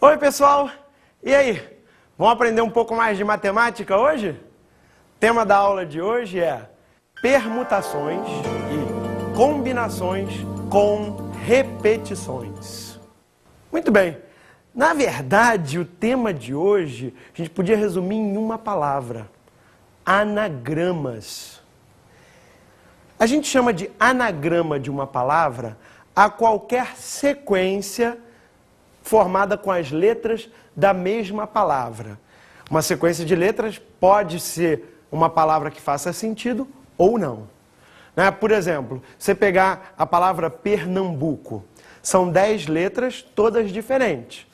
Oi pessoal, e aí? Vamos aprender um pouco mais de matemática hoje? O tema da aula de hoje é permutações e combinações com repetições. Muito bem, na verdade o tema de hoje a gente podia resumir em uma palavra: anagramas. A gente chama de anagrama de uma palavra a qualquer sequência formada com as letras da mesma palavra. Uma sequência de letras pode ser uma palavra que faça sentido ou não. Por exemplo, você pegar a palavra Pernambuco, são 10 letras, todas diferentes.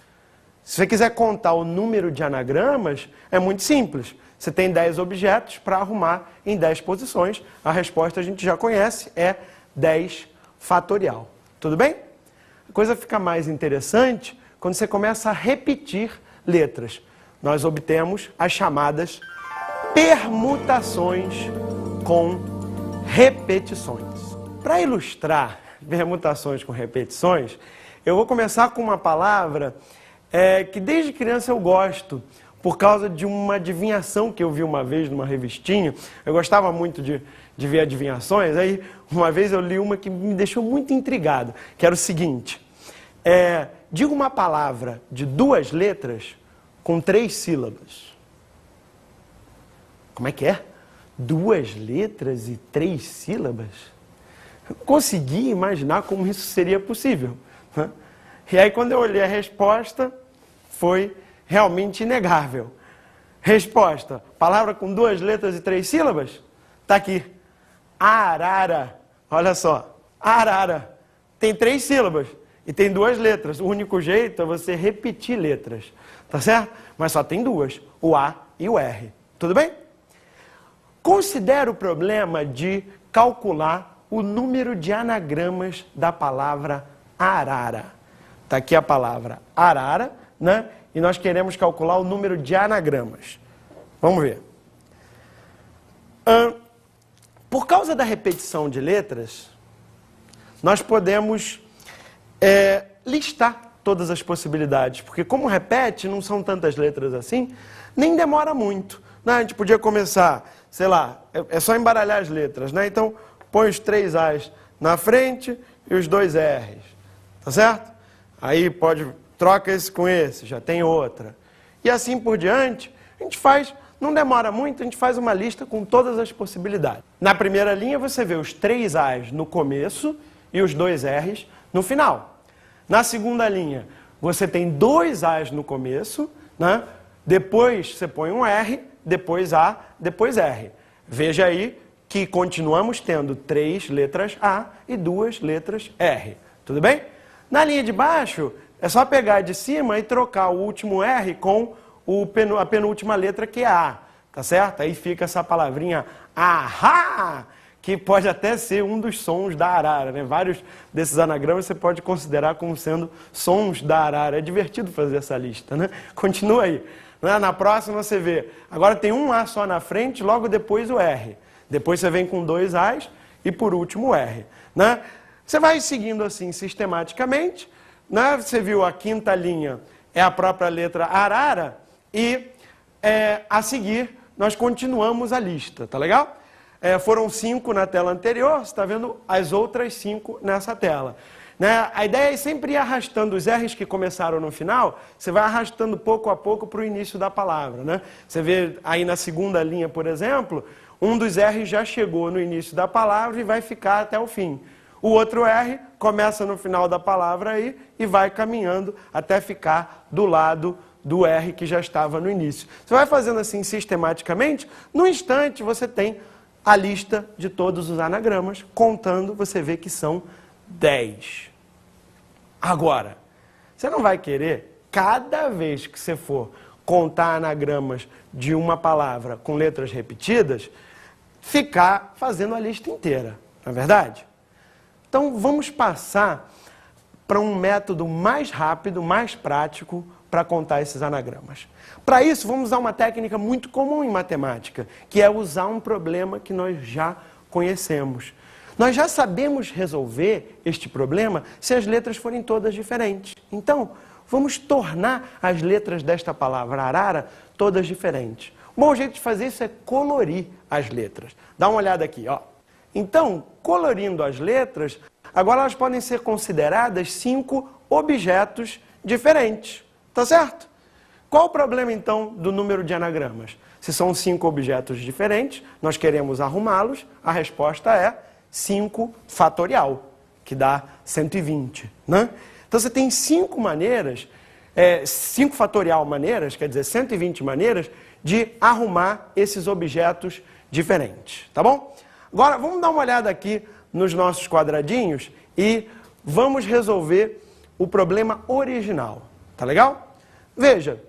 Se você quiser contar o número de anagramas, é muito simples. Você tem 10 objetos para arrumar em 10 posições. A resposta a gente já conhece, é 10 fatorial. Tudo bem? A coisa fica mais interessante quando você começa a repetir letras. Nós obtemos as chamadas permutações com repetições. Para ilustrar permutações com repetições, eu vou começar com uma palavra que desde criança eu gosto, por causa de uma adivinhação que eu vi uma vez numa revistinha. Eu gostava muito de ver adivinhações, aí uma vez eu li uma que me deixou muito intrigado, que era o seguinte: diga uma palavra de 2 letras com 3 sílabas. Como é que é? 2 letras e 3 sílabas? Eu consegui imaginar como isso seria possível, né? E aí quando eu olhei a resposta, foi realmente inegável. Resposta: palavra com 2 letras e 3 sílabas? Tá aqui. Arara. Olha só. Arara. Tem 3 sílabas. E tem 2 letras. O único jeito é você repetir letras. Tá certo? Mas só tem 2. O A e o R. Tudo bem? Considere o problema de calcular o número de anagramas da palavra arara. Tá aqui a palavra arara, né? E nós queremos calcular o número de anagramas. Vamos ver. Por causa da repetição de letras, nós podemos listar todas as possibilidades, porque como repete, não são tantas letras assim, nem demora muito, né? A gente podia começar, sei lá, é só embaralhar as letras, né? Então, põe os 3 A's na frente e os 2 R's, tá certo? Aí troca esse com esse, já tem outra. E assim por diante, a gente faz, não demora muito, a gente faz uma lista com todas as possibilidades. Na primeira linha você vê os 3 A's no começo e os 2 R's no final. Na segunda linha, você tem 2 A's no começo, né? Depois você põe um R, depois A, depois R. Veja aí que continuamos tendo 3 letras A e 2 letras R. Tudo bem? Na linha de baixo, é só pegar de cima e trocar o último R com a penúltima letra, que é A. Tá certo? Aí fica essa palavrinha ahá, que pode até ser um dos sons da arara, né? Vários desses anagramas você pode considerar como sendo sons da arara. É divertido fazer essa lista, né? Continua aí. Na próxima você vê, agora tem um A só na frente, logo depois o R. Depois você vem com 2 A's e por último o R, né? Você vai seguindo assim sistematicamente, né? Você viu a 5ª linha é a própria letra arara e a seguir nós continuamos a lista, tá legal? Foram 5 na tela anterior, você está vendo as outras 5 nessa tela. Né? A ideia é sempre ir arrastando os R's que começaram no final, você vai arrastando pouco a pouco para o início da palavra. Né? Você vê aí na segunda linha, por exemplo, um dos R's já chegou no início da palavra e vai ficar até o fim. O outro R começa no final da palavra aí e vai caminhando até ficar do lado do R que já estava no início. Você vai fazendo assim sistematicamente, no instante você tem a lista de todos os anagramas, contando, você vê que são 10. Agora, você não vai querer, cada vez que você for contar anagramas de uma palavra com letras repetidas, ficar fazendo a lista inteira, não é verdade? Então, vamos passar para um método mais rápido, mais prático, para contar esses anagramas. Para isso, vamos usar uma técnica muito comum em matemática, que é usar um problema que nós já conhecemos. Nós já sabemos resolver este problema se as letras forem todas diferentes. Então, vamos tornar as letras desta palavra arara todas diferentes. Um bom jeito de fazer isso é colorir as letras. Dá uma olhada aqui, ó. Então, colorindo as letras, agora elas podem ser consideradas 5 objetos diferentes. Tá certo? Qual o problema, então, do número de anagramas? Se são 5 objetos diferentes, nós queremos arrumá-los, a resposta é 5 fatorial, que dá 120, né? Então, você tem 5 maneiras, 5 fatorial maneiras, quer dizer, 120 maneiras, de arrumar esses objetos diferentes, tá bom? Agora, vamos dar uma olhada aqui nos nossos quadradinhos e vamos resolver o problema original, tá legal? Veja,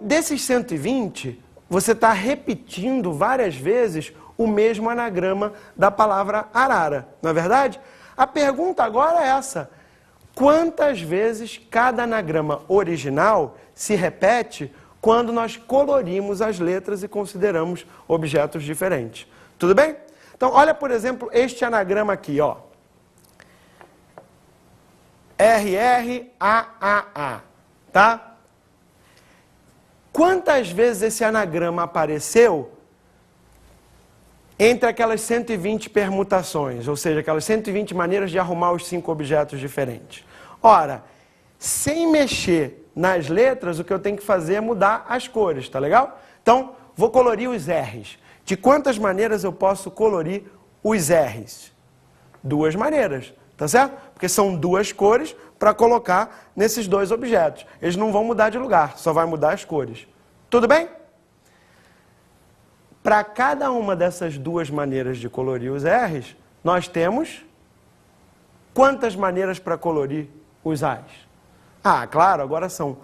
desses 120, você está repetindo várias vezes o mesmo anagrama da palavra arara, não é verdade? A pergunta agora é essa: quantas vezes cada anagrama original se repete quando nós colorimos as letras e consideramos objetos diferentes? Tudo bem? Então, olha, por exemplo, este anagrama aqui, ó. RRAAA, tá? Quantas vezes esse anagrama apareceu entre aquelas 120 permutações, ou seja, aquelas 120 maneiras de arrumar os 5 objetos diferentes? Ora, sem mexer nas letras, o que eu tenho que fazer é mudar as cores, tá legal? Então, vou colorir os R's. De quantas maneiras eu posso colorir os R's? 2 maneiras, tá certo? Porque são 2 cores para colocar nesses 2 objetos. Eles não vão mudar de lugar, só vai mudar as cores. Tudo bem? Para cada uma dessas 2 maneiras de colorir os R's, nós temos quantas maneiras para colorir os A's? Ah, claro, agora são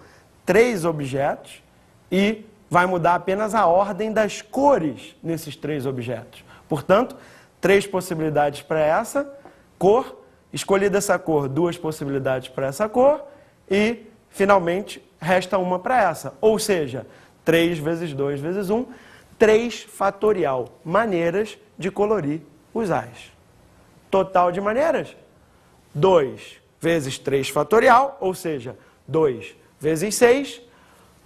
3 objetos e vai mudar apenas a ordem das cores nesses 3 objetos. Portanto, 3 possibilidades para essa cor, escolhida essa cor, 2 possibilidades para essa cor e, finalmente, resta uma para essa. Ou seja, 3 vezes 2 vezes 1, 3 fatorial maneiras de colorir os A's. Total de maneiras? 2 vezes 3 fatorial, ou seja, 2 vezes 6,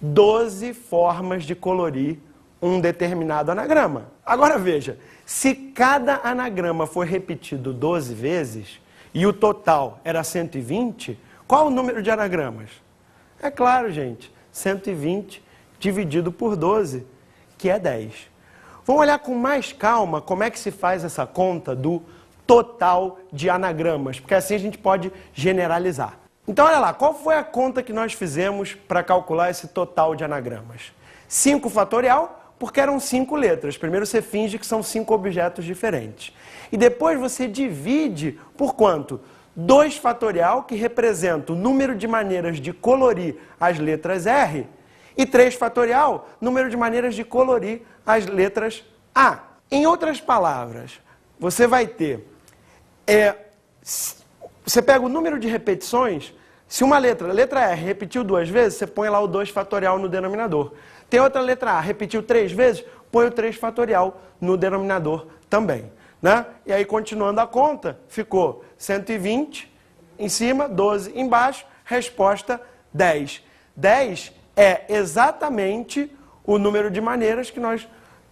12 formas de colorir um determinado anagrama. Agora veja, se cada anagrama for repetido 12 vezes e o total era 120, qual o número de anagramas? É claro, gente, 120 dividido por 12, que é 10. Vamos olhar com mais calma como é que se faz essa conta do total de anagramas, porque assim a gente pode generalizar. Então, olha lá, qual foi a conta que nós fizemos para calcular esse total de anagramas? 5 fatorial, porque eram 5 letras. Primeiro você finge que são 5 objetos diferentes. E depois você divide por quanto? 2 fatorial, que representa o número de maneiras de colorir as letras R, e 3 fatorial, número de maneiras de colorir as letras A. Em outras palavras, você vai ter... Você pega o número de repetições, se uma letra, a letra R, repetiu 2 vezes, você põe lá o 2 fatorial no denominador. Tem outra letra A, repetiu 3 vezes, põe o 3 fatorial no denominador também, né? E aí, continuando a conta, ficou 120 em cima, 12 embaixo, resposta 10. 10 é exatamente o número de maneiras que nós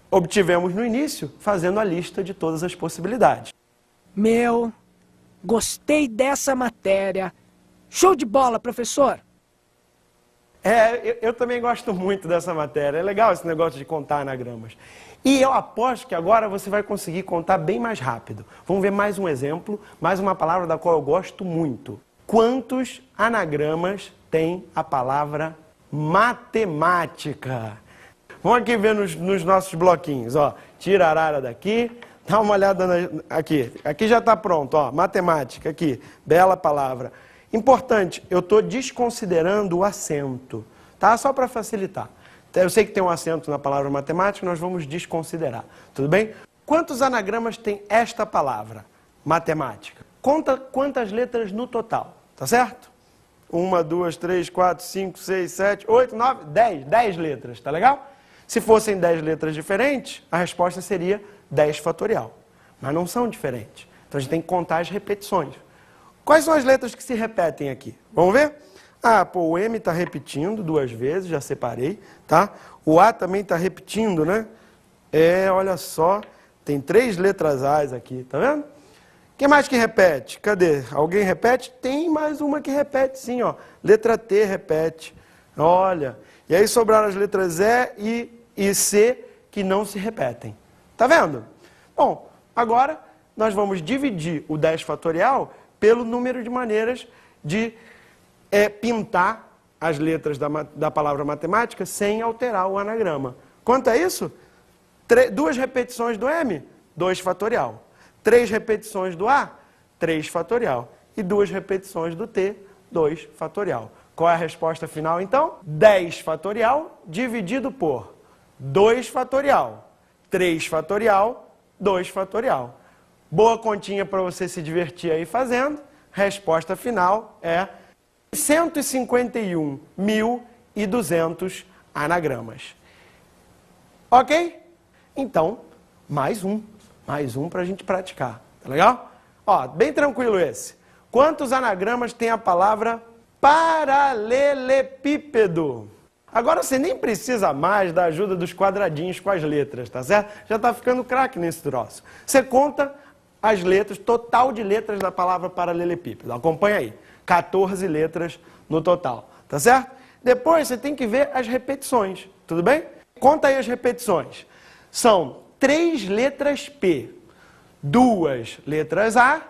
obtivemos no início, fazendo a lista de todas as possibilidades. Gostei dessa matéria. Show de bola, professor! Eu também gosto muito dessa matéria. É legal esse negócio de contar anagramas. E eu aposto que agora você vai conseguir contar bem mais rápido. Vamos ver mais um exemplo, mais uma palavra da qual eu gosto muito. quantos anagramas tem a palavra matemática? Vamos aqui ver nos nossos bloquinhos, ó. Tira a arara daqui, dá uma olhada aqui. Aqui já está pronto, ó. Matemática, aqui. Bela palavra. Importante, eu estou desconsiderando o acento, tá? Só para facilitar. Eu sei que tem um acento na palavra matemática, nós vamos desconsiderar. Tudo bem? Quantos anagramas tem esta palavra? Matemática. Conta quantas letras no total, tá certo? 1, 2, 3, 4, 5, 6, 7, 8, 9, 10. 10 letras, tá legal? Se fossem 10 letras diferentes, a resposta seria 10 fatorial. Mas não são diferentes. Então a gente tem que contar as repetições. Quais são as letras que se repetem aqui? Vamos ver? Ah, pô, o M está repetindo 2 vezes, já separei, tá? O A também está repetindo, né? Olha só, tem 3 letras A's aqui, tá vendo? Quem mais que repete? Cadê? Alguém repete? Tem mais uma que repete, sim, ó. Letra T repete. Olha. E aí sobraram as letras E e C que não se repetem. Tá vendo? Bom, agora nós vamos dividir o 10 fatorial pelo número de maneiras de pintar as letras da palavra matemática sem alterar o anagrama. Quanto é isso? 2 repetições do M, 2 fatorial. 3 repetições do A, 3 fatorial. E 2 repetições do T, 2 fatorial. Qual é a resposta final, então? 10 fatorial dividido por 2 fatorial, 3 fatorial, 2 fatorial. Boa continha para você se divertir aí fazendo. Resposta final é 151.200 anagramas. Ok? Então, mais um para a gente praticar. Tá legal? Ó, bem tranquilo esse. Quantos anagramas tem a palavra paralelepípedo? Agora você nem precisa mais da ajuda dos quadradinhos com as letras, tá certo? Já está ficando craque nesse troço. Você conta as letras, total de letras da palavra paralelepípedo. Acompanha aí. 14 letras no total, tá certo? Depois você tem que ver as repetições, tudo bem? Conta aí as repetições. São 3 letras P, 2 letras A,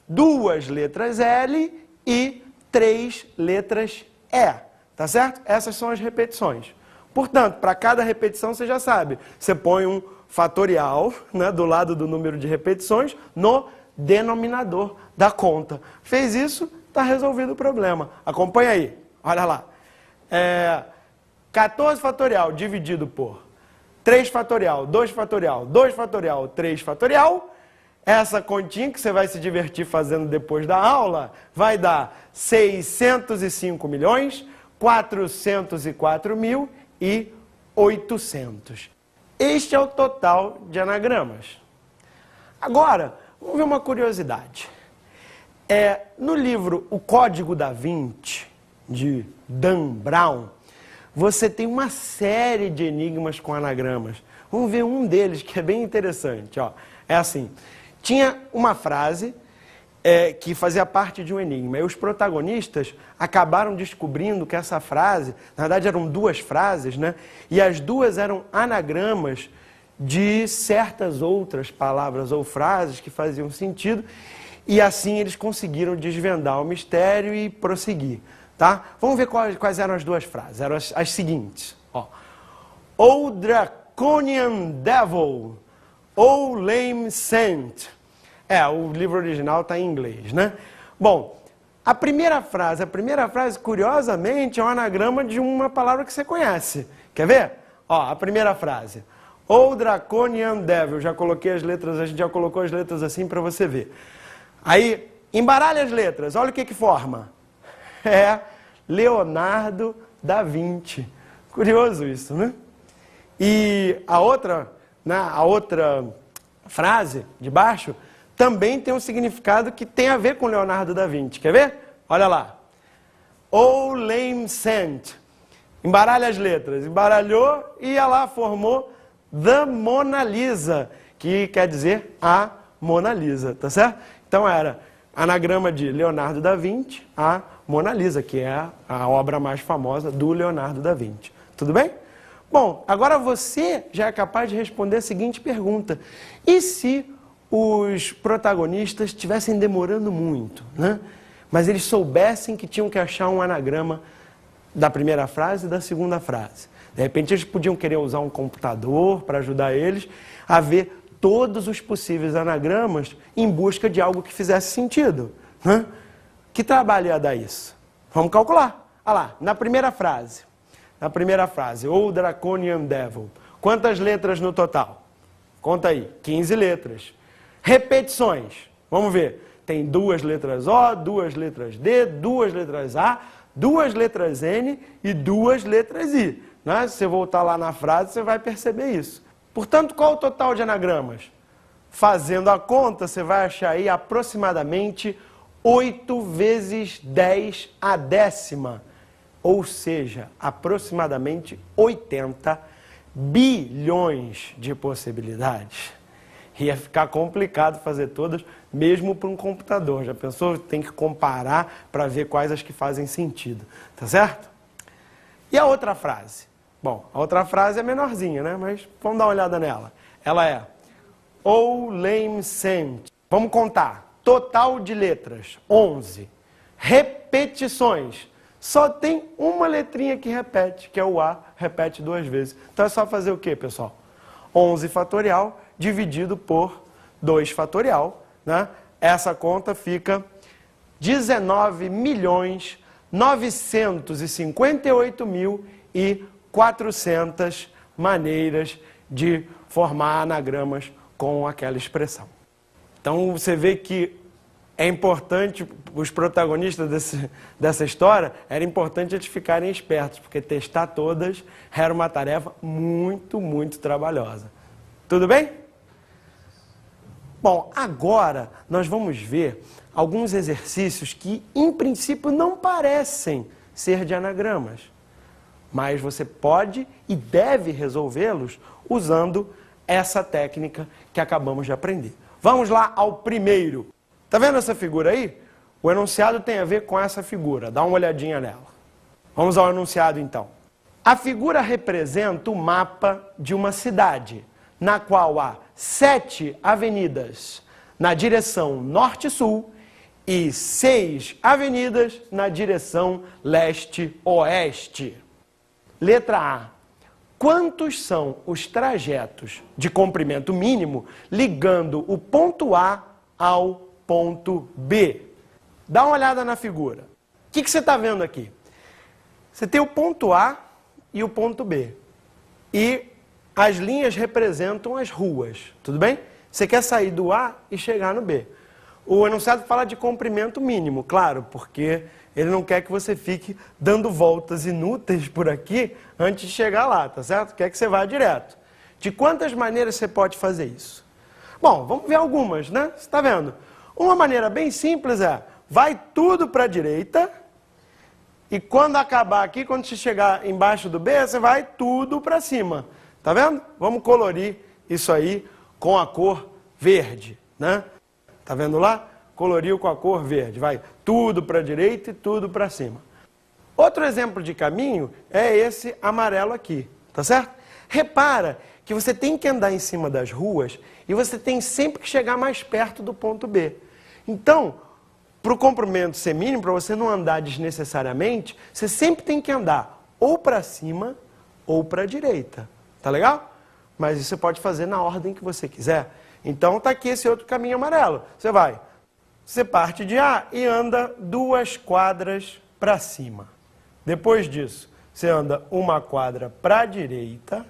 2 letras L e 3 letras E, tá certo? Essas são as repetições. Portanto, para cada repetição você já sabe, você põe um fatorial, né, do lado do número de repetições no denominador da conta. Fez isso, está resolvido o problema. Acompanha aí, olha lá. 14 fatorial dividido por 3 fatorial, 2 fatorial, 2 fatorial, 3 fatorial. Essa continha que você vai se divertir fazendo depois da aula vai dar 605.404.800. Este é o total de anagramas. Agora, vamos ver uma curiosidade. No livro O Código da Vinci, de Dan Brown, você tem uma série de enigmas com anagramas. Vamos ver um deles que é bem interessante. Ó. É assim, tinha uma frase que fazia parte de um enigma. E os protagonistas acabaram descobrindo que essa frase, na verdade eram 2 frases, né? E as 2 eram anagramas de certas outras palavras ou frases que faziam sentido. E assim eles conseguiram desvendar o mistério e prosseguir. Tá? Vamos ver quais eram as 2 frases. Eram as seguintes. Ó. O Draconian Devil, O Lame Saint. O livro original está em inglês, né? Bom, a primeira frase, curiosamente, é um anagrama de uma palavra que você conhece. Quer ver? Ó, a primeira frase. O Draconian Devil. Já coloquei as letras, a gente já colocou as letras assim para você ver. Aí, embaralha as letras. Olha o que forma. Leonardo da Vinci. Curioso isso, né? E a outra frase de baixo também tem um significado que tem a ver com Leonardo da Vinci. Quer ver? Olha lá. O Lame Saint. Embaralha as letras. Embaralhou e ela formou The Mona Lisa, que quer dizer a Mona Lisa, tá certo? Então era anagrama de Leonardo da Vinci a Mona Lisa, que é a obra mais famosa do Leonardo da Vinci. Tudo bem? Bom, agora você já é capaz de responder a seguinte pergunta. E se os protagonistas estivessem demorando muito, né? mas eles soubessem que tinham que achar um anagrama da primeira frase e da segunda frase. De repente eles podiam querer usar um computador para ajudar eles a ver todos os possíveis anagramas em busca de algo que fizesse sentido. Né? Que trabalho ia dar isso? Vamos calcular. Olha lá, na primeira frase, O Draconian Devil, quantas letras no total? Conta aí, 15 letras. Repetições, vamos ver. Tem 2 letras O, 2 letras D, 2 letras A, 2 letras N e 2 letras I. Né? Se você voltar lá na frase, você vai perceber isso. Portanto, qual o total de anagramas? Fazendo a conta, você vai achar aí aproximadamente 8 vezes 10 à décima. Ou seja, aproximadamente 80 bilhões de possibilidades. Ia ficar complicado fazer todas, mesmo para um computador. Já pensou? Tem que comparar para ver quais as que fazem sentido. Tá certo? E a outra frase? Bom, a outra frase é menorzinha, né? Mas vamos dar uma olhada nela. Ela é O lame saint. Vamos contar. Total de letras, 11. Repetições. Só tem uma letrinha que repete, que é o A, repete 2 vezes. Então é só fazer o quê, pessoal? 11 fatorial dividido por 2 fatorial, né? Essa conta fica 19.958.400 maneiras de formar anagramas com aquela expressão. Então você vê que é importante, os protagonistas dessa história, era importante eles ficarem espertos, porque testar todas era uma tarefa muito, muito trabalhosa. Tudo bem? Bom, agora nós vamos ver alguns exercícios que, em princípio, não parecem ser de anagramas, mas você pode e deve resolvê-los usando essa técnica que acabamos de aprender. Vamos lá ao primeiro. Tá vendo essa figura aí? O enunciado tem a ver com essa figura. Dá uma olhadinha nela. Vamos ao enunciado, então. A figura representa o mapa de uma cidade, na qual há 7 avenidas na direção norte-sul e 6 avenidas na direção leste-oeste. Letra A. Quantos são os trajetos de comprimento mínimo ligando o ponto A ao ponto B? Dá uma olhada na figura. O que você está vendo aqui? Você tem o ponto A e o ponto B. E as linhas representam as ruas, tudo bem? Você quer sair do A e chegar no B. O enunciado fala de comprimento mínimo, claro, porque ele não quer que você fique dando voltas inúteis por aqui antes de chegar lá, tá certo? Quer que você vá direto. De quantas maneiras você pode fazer isso? Bom, vamos ver algumas, né? Você está vendo? Uma maneira bem simples é, vai tudo para a direita, e quando acabar aqui, quando você chegar embaixo do B, você vai tudo para cima. Tá vendo? Vamos colorir isso aí com a cor verde, né? Tá vendo lá? Coloriu com a cor verde. Vai tudo para a direita e tudo para cima. Outro exemplo de caminho é esse amarelo aqui, tá certo? Repara que você tem que andar em cima das ruas e você tem sempre que chegar mais perto do ponto B. Então, para o comprimento ser mínimo, para você não andar desnecessariamente, você sempre tem que andar ou para cima ou para a direita. Tá legal? Mas isso você pode fazer na ordem que você quiser. Então, tá aqui esse outro caminho amarelo. Você parte de A e anda 2 quadras para cima. Depois disso, você anda 1 quadra para a direita,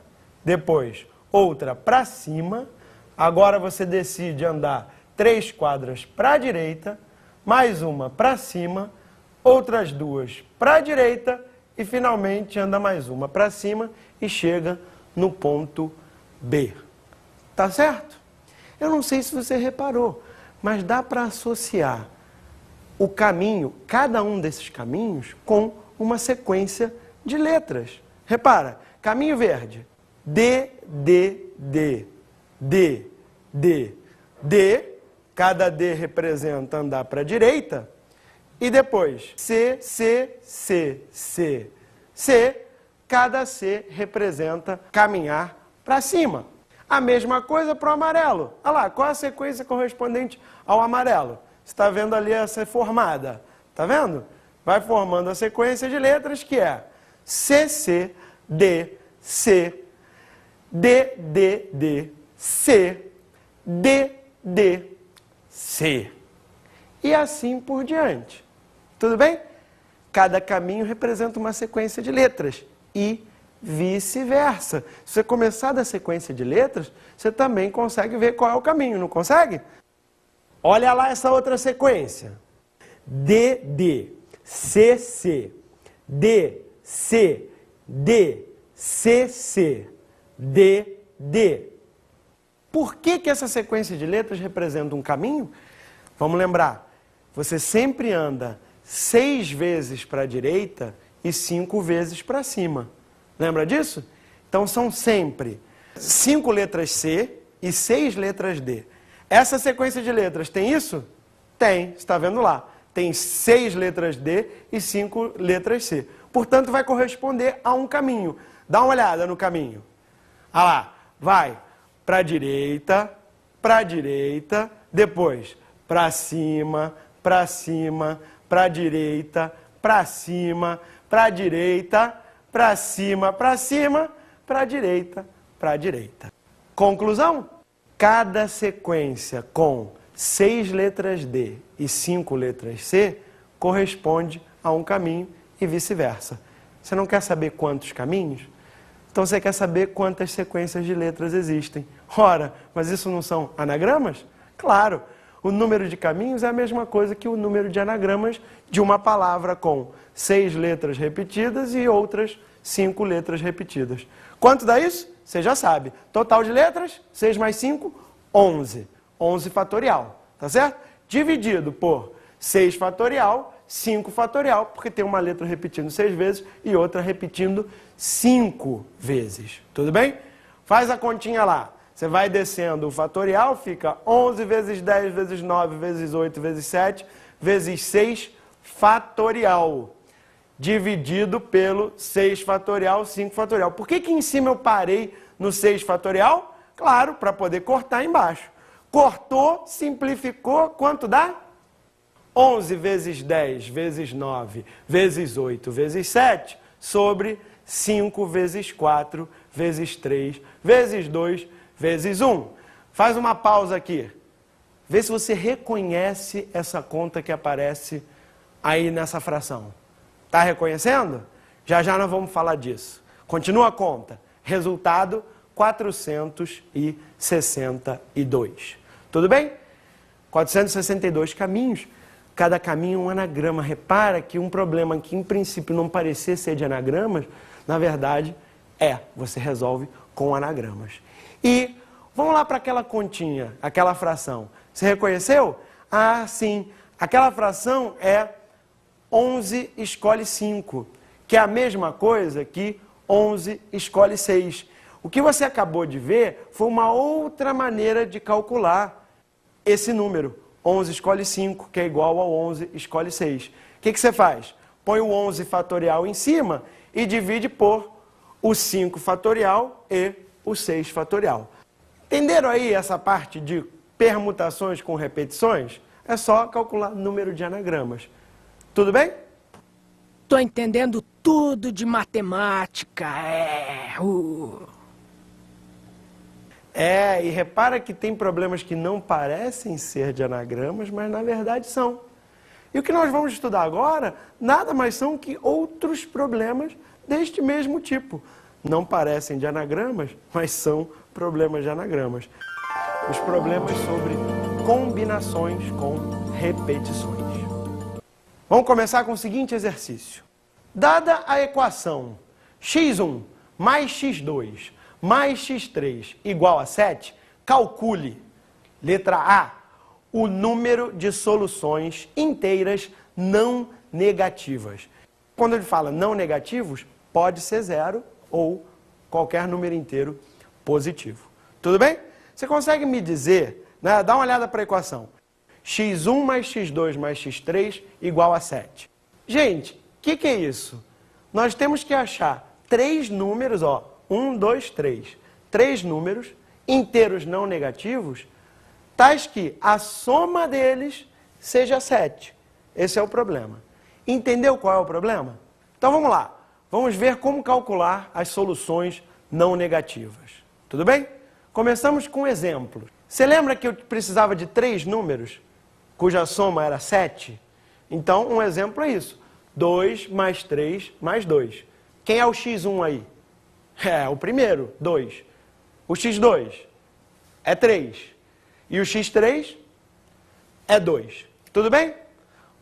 depois outra para cima. Agora você decide andar 3 quadras para a direita, mais uma para cima, outras 2 para a direita e finalmente anda mais uma para cima e chega no ponto B. Tá certo? Eu não sei se você reparou, mas dá para associar o caminho, cada um desses caminhos, com uma sequência de letras. Repara, caminho verde, D, D, D, D, D, D, cada D representa andar para a direita, e depois C, C, C, C, C, cada C representa caminhar para cima. A mesma coisa para o amarelo. Olha lá, qual a sequência correspondente ao amarelo? Você está vendo ali essa formada? Tá vendo? Vai formando a sequência de letras que é CC, D, C, D, D, D, C, D, D, C. E assim por diante. Tudo bem? Cada caminho representa uma sequência de letras e vice-versa. Se você começar da sequência de letras, você também consegue ver qual é o caminho, não consegue? Olha lá essa outra sequência. D, D, C, C, D, C, D, C, C, D, D. Por que essa sequência de letras representa um caminho? Vamos lembrar, você sempre anda 6 vezes para a direita e 5 vezes para cima. Lembra disso? Então são sempre 5 letras C e 6 letras D. Essa sequência de letras tem isso? Tem, você está vendo lá. Tem 6 letras D e 5 letras C. Portanto, vai corresponder a um caminho. Dá uma olhada no caminho. Ah lá, vai para a direita, depois para cima, para cima, para a direita, para cima, para a direita, para cima, para cima, para a direita, para a direita. Conclusão? Cada sequência com 6 letras D e 5 letras C corresponde a um caminho e vice-versa. Você não quer saber quantos caminhos? Então você quer saber quantas sequências de letras existem. Ora, mas isso não são anagramas? Claro, o número de caminhos é a mesma coisa que o número de anagramas de uma palavra com 6 letras repetidas e outras 5 letras repetidas. Quanto dá isso? Você já sabe. Total de letras, 6 mais 5, 11. 11 fatorial, tá certo? Dividido por 6 fatorial, 5 fatorial, porque tem uma letra repetindo 6 vezes e outra repetindo 5 vezes. Tudo bem? Faz a continha lá. Você vai descendo o fatorial, fica 11 vezes 10 vezes 9 vezes 8 vezes 7 vezes 6 fatorial. Dividido pelo 6 fatorial, 5 fatorial. Por que em cima eu parei no 6 fatorial? Claro, para poder cortar embaixo. Cortou, simplificou, quanto dá? 11 vezes 10 vezes 9 vezes 8 vezes 7 sobre 5 vezes 4 vezes 3 vezes 2 vezes 1. Faz uma pausa aqui. Vê se você reconhece essa conta que aparece aí nessa fração. Está reconhecendo? Já já nós vamos falar disso. Continua a conta. Resultado, 462. Tudo bem? 462 caminhos. Cada caminho é um anagrama. Repara que um problema que em princípio não parecia ser de anagramas, na verdade você resolve com anagramas. E vamos lá para aquela continha, aquela fração. Você reconheceu? Ah, sim. Aquela fração é 11 escolhe 5, que é a mesma coisa que 11 escolhe 6. O que você acabou de ver foi uma outra maneira de calcular esse número. 11 escolhe 5, que é igual ao 11 escolhe 6. O que você faz? Põe o 11 fatorial em cima e divide por o 5 fatorial e o 6 fatorial. Entenderam aí essa parte de permutações com repetições? É só calcular o número de anagramas. Tudo bem? Tô entendendo tudo de matemática. E repara que tem problemas que não parecem ser de anagramas, mas na verdade são. E o que nós vamos estudar agora, nada mais são que outros problemas deste mesmo tipo. Não parecem de anagramas, mas são problemas de anagramas. Os problemas sobre combinações com repetições. Vamos começar com o seguinte exercício. Dada a equação x1 mais x2 mais x3 igual a 7, calcule, letra A, o número de soluções inteiras não negativas. Quando ele fala não negativos, pode ser 0 ou qualquer número inteiro positivo. Tudo bem? Você consegue me dizer, né, dá uma olhada para a equação. x1 mais x2 mais x3 igual a 7. Gente, o que é isso? Nós temos que achar 3 números, 1, 2, 3. 3 números inteiros não negativos, tais que a soma deles seja 7. Esse é o problema. Entendeu qual é o problema? Então vamos lá. Vamos ver como calcular as soluções não negativas. Tudo bem? Começamos com exemplos. Você lembra que eu precisava de 3 números, cuja soma era 7? Então, um exemplo é isso. 2 mais 3 mais 2. Quem é o x1 aí? É o primeiro, 2. O x2 é 3. E o x3 é 2. Tudo bem?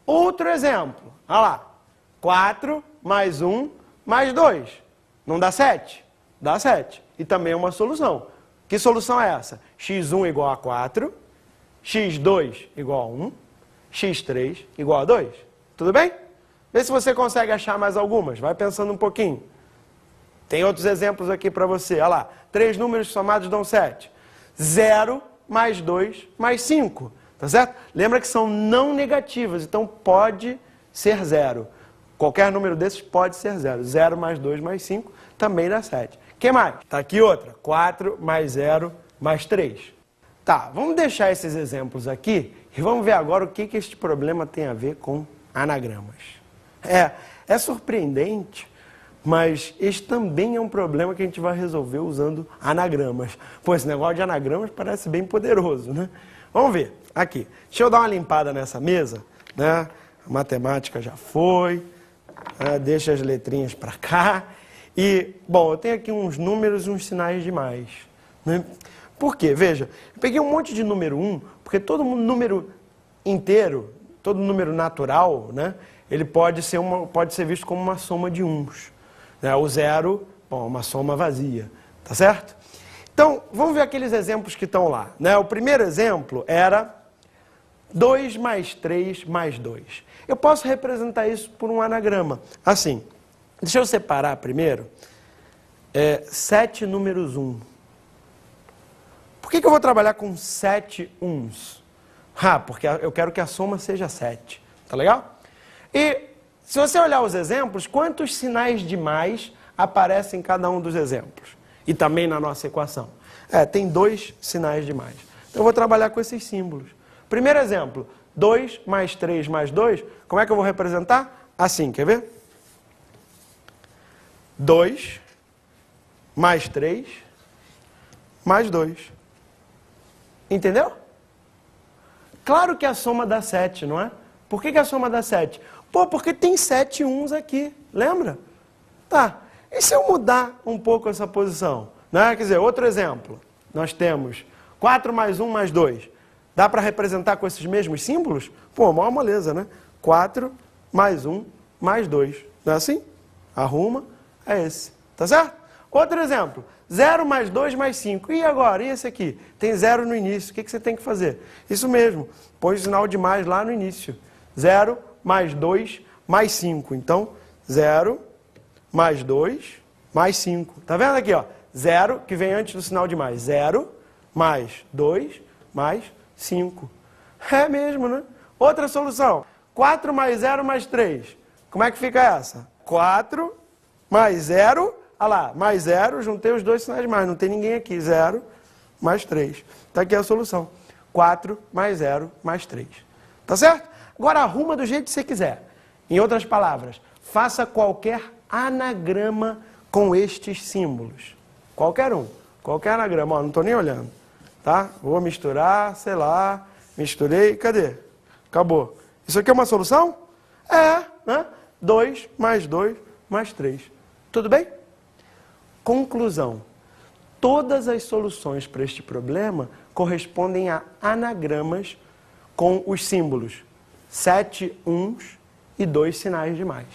Outro exemplo. Olha lá. 4 mais 1 mais 2. Não dá 7? Dá 7. E também é uma solução. Que solução é essa? x1 igual a 4, x2 igual a 1, x3 igual a 2. Tudo bem? Vê se você consegue achar mais algumas. Vai pensando um pouquinho. Tem outros exemplos aqui para você. Olha lá. 3 números somados dão 7. 0 mais 2 mais 5. Tá certo? Lembra que são não negativas, então pode ser 0. Qualquer número desses pode ser 0. 0 mais 2 mais 5 também dá 7. O que mais? Tá aqui outra. 4 mais 0 mais 3. Tá, vamos deixar esses exemplos aqui e vamos ver agora o que este problema tem a ver com anagramas. É surpreendente, mas este também é um problema que a gente vai resolver usando anagramas. Pô, esse negócio de anagramas parece bem poderoso, né? Vamos ver. Aqui. Deixa eu dar uma limpada nessa mesa, né? A matemática já foi. Deixa as letrinhas para cá. E, bom, eu tenho aqui uns números e uns sinais de mais, né? Por quê? Veja, eu peguei um monte de número 1, porque todo número inteiro, todo número natural, né? Ele pode ser visto como uma soma de uns. Né? O 0, bom, uma soma vazia, tá certo? Então, vamos ver aqueles exemplos que estão lá, né? O primeiro exemplo era 2 mais 3 mais 2. Eu posso representar isso por um anagrama. Assim, deixa eu separar primeiro 7 números 1. Por que eu vou trabalhar com 7 uns? Porque eu quero que a soma seja 7. Tá legal? E se você olhar os exemplos, quantos sinais de mais aparecem em cada um dos exemplos? E também na nossa equação. Tem 2 sinais de mais. Então eu vou trabalhar com esses símbolos. Primeiro exemplo, 2 mais 3 mais 2, como é que eu vou representar? Assim, quer ver? 2 mais 3 mais 2. Entendeu? Claro que a soma dá 7, não é? Por que a soma dá 7? Pô, porque tem 7 uns aqui, lembra? Tá, e se eu mudar um pouco essa posição? Né? Quer dizer, outro exemplo. Nós temos 4 mais 1 mais 2. Dá para representar com esses mesmos símbolos? Pô, maior moleza, né? 4 mais 1 mais 2. Não é assim? Arruma, é esse. Tá certo? Outro exemplo. 0 mais 2 mais 5. E agora? E esse aqui? Tem 0 no início. O que você tem que fazer? Isso mesmo. Põe o sinal de mais lá no início. 0 mais 2 mais 5. Então, 0 mais 2 mais 5. Tá vendo aqui, ó? 0, que vem antes do sinal de mais. 0 mais 2 mais 5. É mesmo, né? Outra solução. 4 mais 0 mais 3. Como é que fica essa? 4 mais 0... Olha lá, mais 0, juntei os 2 sinais de mais. Não tem ninguém aqui. 0 mais 3. Está aqui a solução. 4 mais 0 mais 3. Tá certo? Agora arruma do jeito que você quiser. Em outras palavras, faça qualquer anagrama com estes símbolos. Qualquer um. Qualquer anagrama. Ó, não estou nem olhando. Tá? Vou misturar, sei lá. Misturei. Cadê? Acabou. Isso aqui é uma solução? Né? 2 mais 2 mais 3. Tudo bem? Conclusão. Todas as soluções para este problema correspondem a anagramas com os símbolos 7 uns e 2 sinais de mais.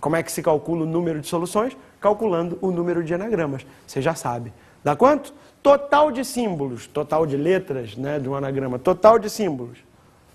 Como é que se calcula o número de soluções? Calculando o número de anagramas. Você já sabe. Dá quanto? Total de símbolos, total de letras, né, de um anagrama, total de símbolos,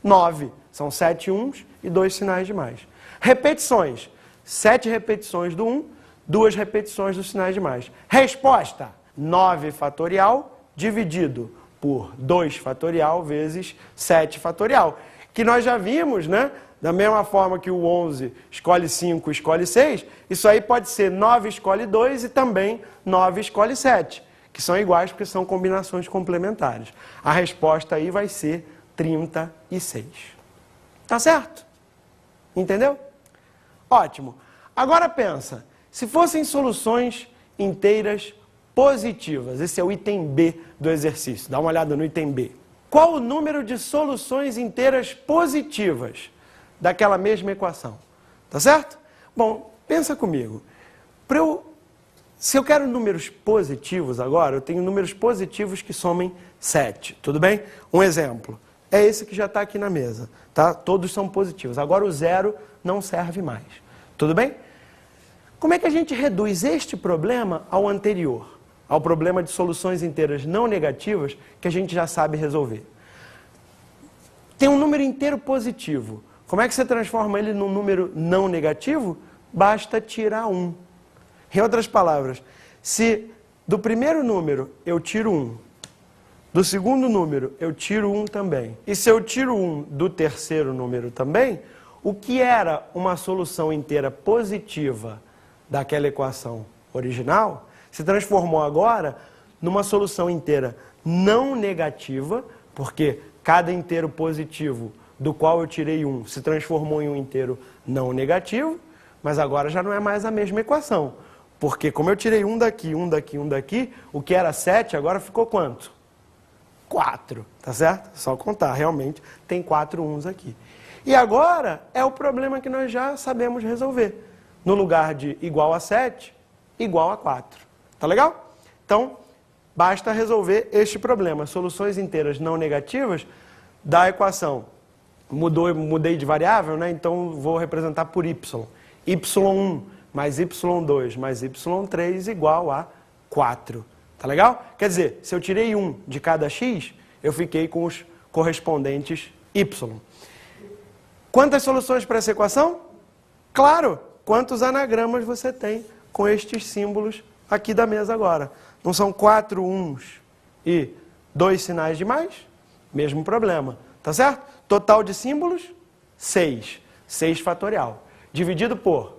9. São 7 uns e 2 sinais de mais. Repetições. 7 repetições do 1, 2 repetições dos sinais de mais. Resposta: 9 fatorial dividido por 2 fatorial vezes 7 fatorial. Que nós já vimos, né? Da mesma forma que o 11 escolhe 5, escolhe 6, isso aí pode ser 9 escolhe 2 e também 9 escolhe 7, que são iguais porque são combinações complementares. A resposta aí vai ser 36. Tá certo? Entendeu? Ótimo. Agora pensa, se fossem soluções inteiras positivas, esse é o item B do exercício, dá uma olhada no item B. Qual o número de soluções inteiras positivas daquela mesma equação? Tá certo? Bom, pensa comigo. Se eu quero números positivos agora, eu tenho números positivos que somem 7, tudo bem? Um exemplo, é esse que já está aqui na mesa, tá? Todos são positivos. Agora o zero não serve mais, tudo bem? Como é que a gente reduz este problema ao anterior? Ao problema de soluções inteiras não negativas que a gente já sabe resolver. Tem um número inteiro positivo. Como é que você transforma ele num número não negativo? Basta tirar 1. Em outras palavras, se do primeiro número eu tiro 1, do segundo número eu tiro 1 também, e se eu tiro 1 do terceiro número também, o que era uma solução inteira positiva daquela equação original se transformou agora numa solução inteira não negativa, porque cada inteiro positivo do qual eu tirei 1 se transformou em um inteiro não negativo, mas agora já não é mais a mesma equação. Porque como eu tirei 1 daqui, 1 daqui, 1 daqui, o que era 7 agora ficou quanto? 4, tá certo? Só contar, realmente tem 4 1s aqui. E agora é o problema que nós já sabemos resolver. No lugar de igual a 7, igual a 4. Tá legal? Então, basta resolver este problema. Soluções inteiras não negativas da equação. Mudei de variável, né? Então vou representar por y. y1 mais y2 mais y3 igual a 4. Tá legal? Quer dizer, se eu tirei 1 de cada x, eu fiquei com os correspondentes y. Quantas soluções para essa equação? Claro! Quantos anagramas você tem com estes símbolos aqui da mesa agora? Não são 4 1s e 2 sinais de mais? Mesmo problema, tá certo? Total de símbolos, 6. 6 fatorial. Dividido por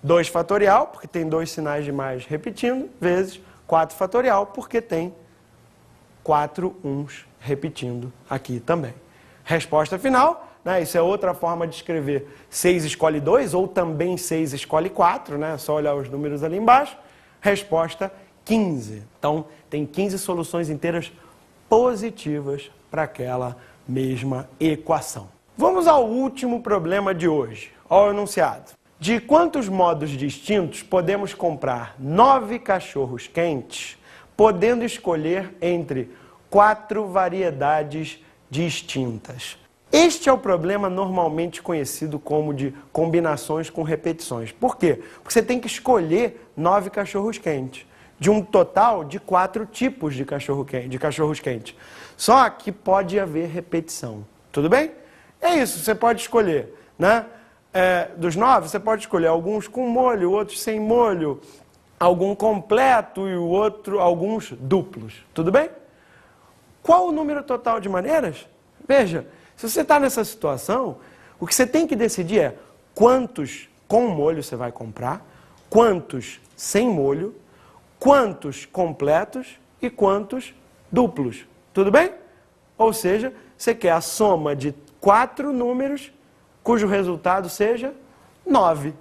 2 fatorial, porque tem 2 sinais de mais repetindo, vezes 4 fatorial, porque tem 4 1s repetindo aqui também. Resposta final, né? Isso é outra forma de escrever 6 escolhe 2, ou também 6 escolhe 4, né? É só olhar os números ali embaixo. Resposta 15. Então, tem 15 soluções inteiras positivas para aquela mesma equação. Vamos ao último problema de hoje, ao enunciado. De quantos modos distintos podemos comprar 9 cachorros quentes, podendo escolher entre 4 variedades distintas? Este é o problema normalmente conhecido como de combinações com repetições. Por quê? Porque você tem que escolher 9 cachorros quentes, de um total de 4 tipos de cachorros quentes. Só que pode haver repetição. Tudo bem? É isso, você pode escolher, né? Dos 9, você pode escolher alguns com molho, outros sem molho, algum completo e o outro, alguns duplos. Tudo bem? Qual o número total de maneiras? Veja, se você está nessa situação, o que você tem que decidir é quantos com molho você vai comprar, quantos sem molho, quantos completos e quantos duplos. Tudo bem? Ou seja, você quer a soma de 4 números cujo resultado seja 9.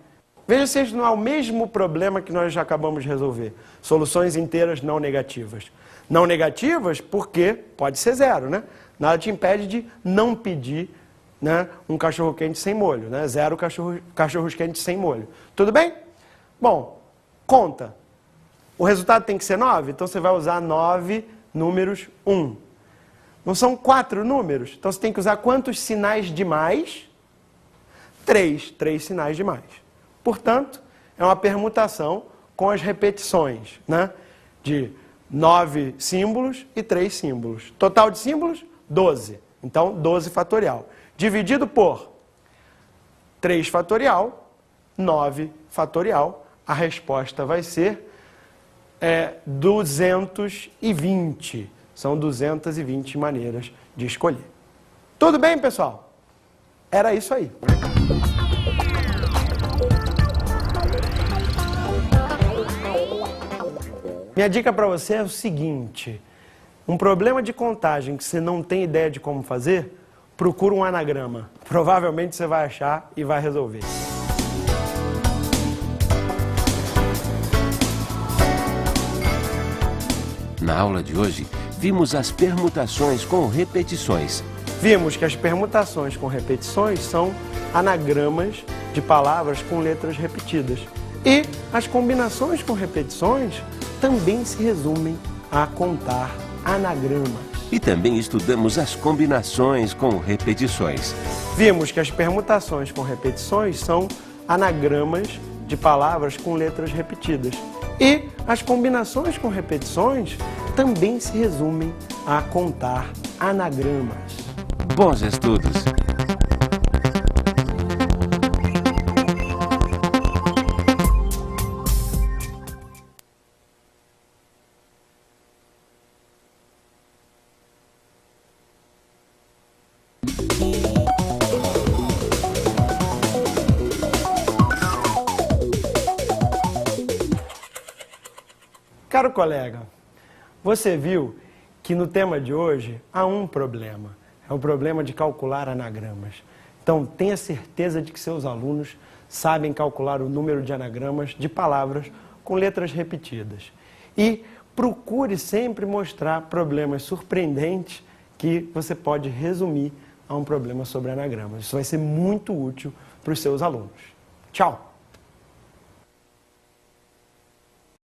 Veja se isso não é o mesmo problema que nós já acabamos de resolver. Soluções inteiras não negativas. Não negativas porque pode ser 0, né? Nada te impede de não pedir, né, um cachorro-quente sem molho, né? 0 cachorros-quentes sem molho. Tudo bem? Bom, conta. O resultado tem que ser 9, então você vai usar 9 números 1. Não são 4 números? Então você tem que usar quantos sinais de mais? 3 sinais de mais. Portanto, é uma permutação com as repetições, né? De 9 símbolos e 3 símbolos. Total de símbolos, 12. Então, 12 fatorial. Dividido por 3 fatorial, 9 fatorial. A resposta vai ser 220. São 220 maneiras de escolher. Tudo bem, pessoal? Era isso aí. Minha dica para você é o seguinte: um problema de contagem que você não tem ideia de como fazer, procura um anagrama. Provavelmente você vai achar e vai resolver. Na aula de hoje, vimos as permutações com repetições. Vimos que as permutações com repetições são anagramas de palavras com letras repetidas. E as combinações com repetições também se resumem a contar anagramas. E também estudamos as combinações com repetições. Vimos que as permutações com repetições são anagramas de palavras com letras repetidas. E as combinações com repetições também se resumem a contar anagramas. Bons estudos! Caro colega, você viu que no tema de hoje há um problema. É o problema de calcular anagramas. Então, tenha certeza de que seus alunos sabem calcular o número de anagramas de palavras com letras repetidas. E procure sempre mostrar problemas surpreendentes que você pode resumir a um problema sobre anagramas. Isso vai ser muito útil para os seus alunos. Tchau!